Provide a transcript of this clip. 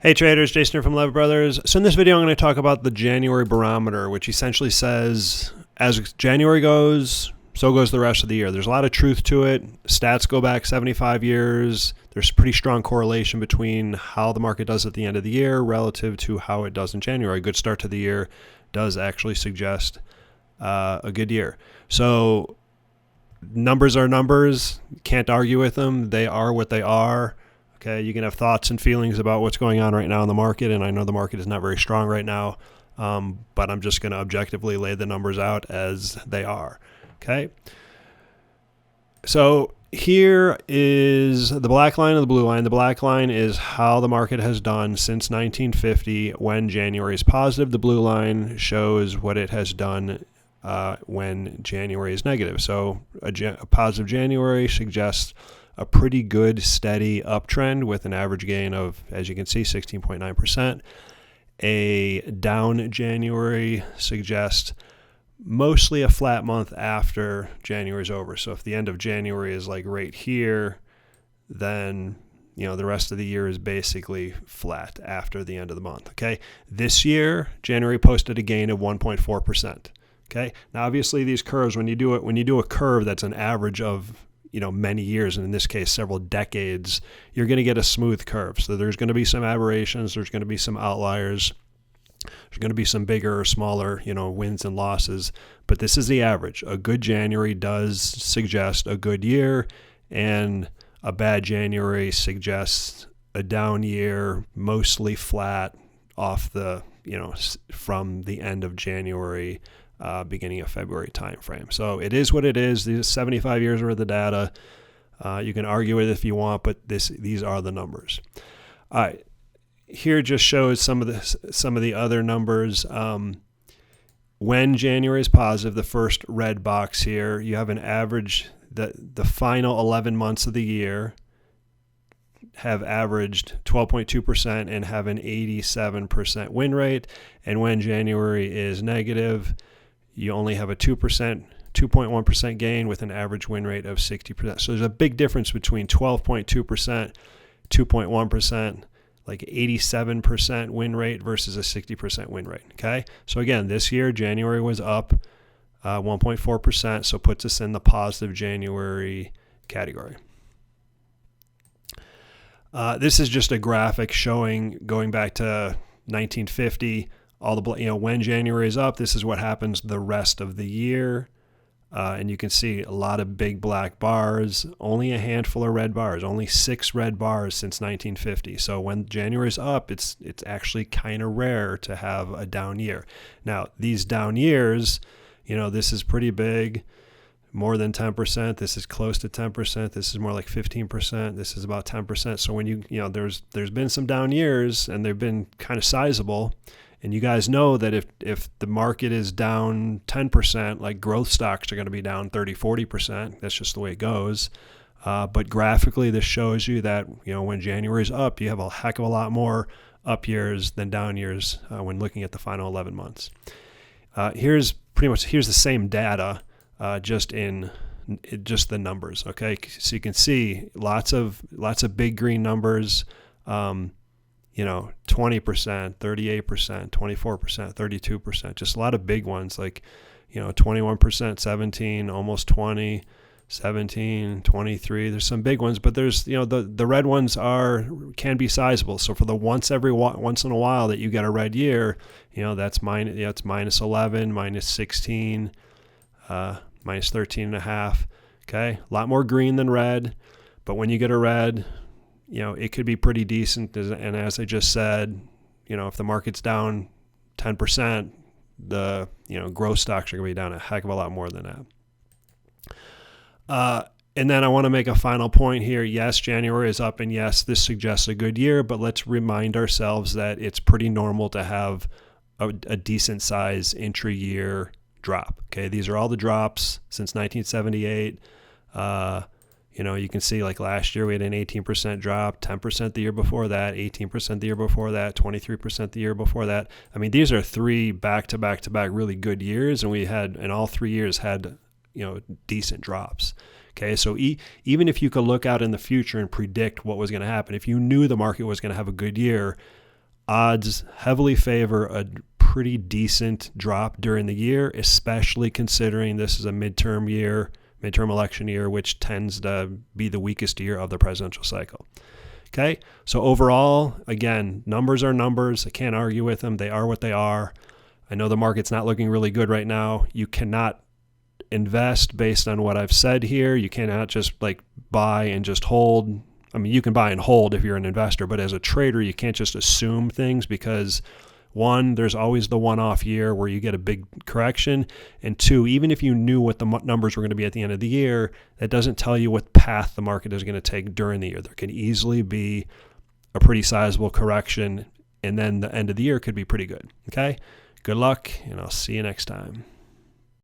Hey traders, Jason here from Lev Brothers. So in this video I'm going to talk about the January barometer, which essentially says as January goes, so goes the rest of the year. There's a lot of truth to it. Stats go back 75 years. There's pretty strong correlation between how the market does at the end of the year relative to how it does in January. A good start to the year does actually suggest a good year. So numbers are numbers. Can't argue with them. They are what they are. Okay, you can have thoughts and feelings about what's going on right now in the market, and I know the market is not very strong right now, but I'm just going to objectively lay the numbers out as they are. Okay, so here is the black line and the blue line. The black line is how the market has done since 1950 when January is positive. The blue line shows what it has done when January is negative. So a positive January suggests a pretty good steady uptrend with an average gain of, as you can see, 16.9%. A down January suggests mostly a flat month after January is over. So if the end of January is like right here, then the rest of the year is basically flat after the end of the month. Okay, this year January posted a gain of 1.4%. Okay, now obviously these curves, when you do a curve that's an average of many years, and in this case several decades, you're going to get a smooth curve. So there's going to be some aberrations, there's going to be some outliers, there's going to be some bigger or smaller wins and losses, but this is the average. A good January does suggest a good year, and a bad January suggests a down year, mostly flat off the from the end of January, beginning of February timeframe. So it is what it is. These 75 years worth of data. You can argue with it if you want, but these are the numbers. All right, here just shows some of the other numbers. When January is positive, the first red box here, you have an average that the final 11 months of the year have averaged 12.2% and have an 87% win rate. And when January is negative, you only have a 2.1% gain with an average win rate of 60%. So there's a big difference between 12.2%, 2.1%, like 87% win rate versus a 60% win rate. Okay, so again, this year January was up 1.4%, so puts us in the positive January category. This is just a graphic showing going back to 1950. All the when January is up, this is what happens the rest of the year, and you can see a lot of big black bars, only a handful of red bars, only 6 red bars since 1950. So when January is up, it's actually kind of rare to have a down year. Now these down years, this is pretty big, more than 10%. This is close to 10%. This is more like 15%. This is about 10%. So when there's been some down years, and they've been kind of sizable. And you guys know that if the market is down 10%, like growth stocks are going to be down 30, 40%. That's just the way it goes. But graphically, this shows you that when January is up, you have a heck of a lot more up years than down years when looking at the final 11 months. Here's the same data, just the numbers. Okay, so you can see lots of big green numbers. 20%, 38%, 24%, 32%, just a lot of big ones like, 21%, 17, almost 20, 17, 23. There's some big ones, but there's, the red ones can be sizable. So for the once in a while that you get a red year, that's minus 11, minus 16, minus 13.5. Okay. A lot more green than red, but when you get a red, it could be pretty decent. And as I just said, if the market's down 10%, the, growth stocks are going to be down a heck of a lot more than that. And then I want to make a final point here. Yes, January is up, and yes, this suggests a good year, but let's remind ourselves that it's pretty normal to have a decent size intra-year drop. Okay. These are all the drops since 1978. You can see like last year we had an 18% drop, 10% the year before that, 18% the year before that, 23% the year before that. I mean, these are 3 back-to-back really good years, and in all 3 years had, decent drops. Okay, so even if you could look out in the future and predict what was going to happen, if you knew the market was going to have a good year, odds heavily favor a pretty decent drop during the year, especially considering this is a midterm election year, which tends to be the weakest year of the presidential cycle. Okay, so overall, again, numbers are numbers. I can't argue with them. They are what they are. I know the market's not looking really good right now. You cannot invest based on what I've said here. You cannot just like buy and just hold. I mean, you can buy and hold if you're an investor, but as a trader, you can't just assume things because one, there's always the one-off year where you get a big correction. And two, even if you knew what the numbers were going to be at the end of the year, that doesn't tell you what path the market is going to take during the year. There can easily be a pretty sizable correction, and then the end of the year could be pretty good. Okay? Good luck, and I'll see you next time.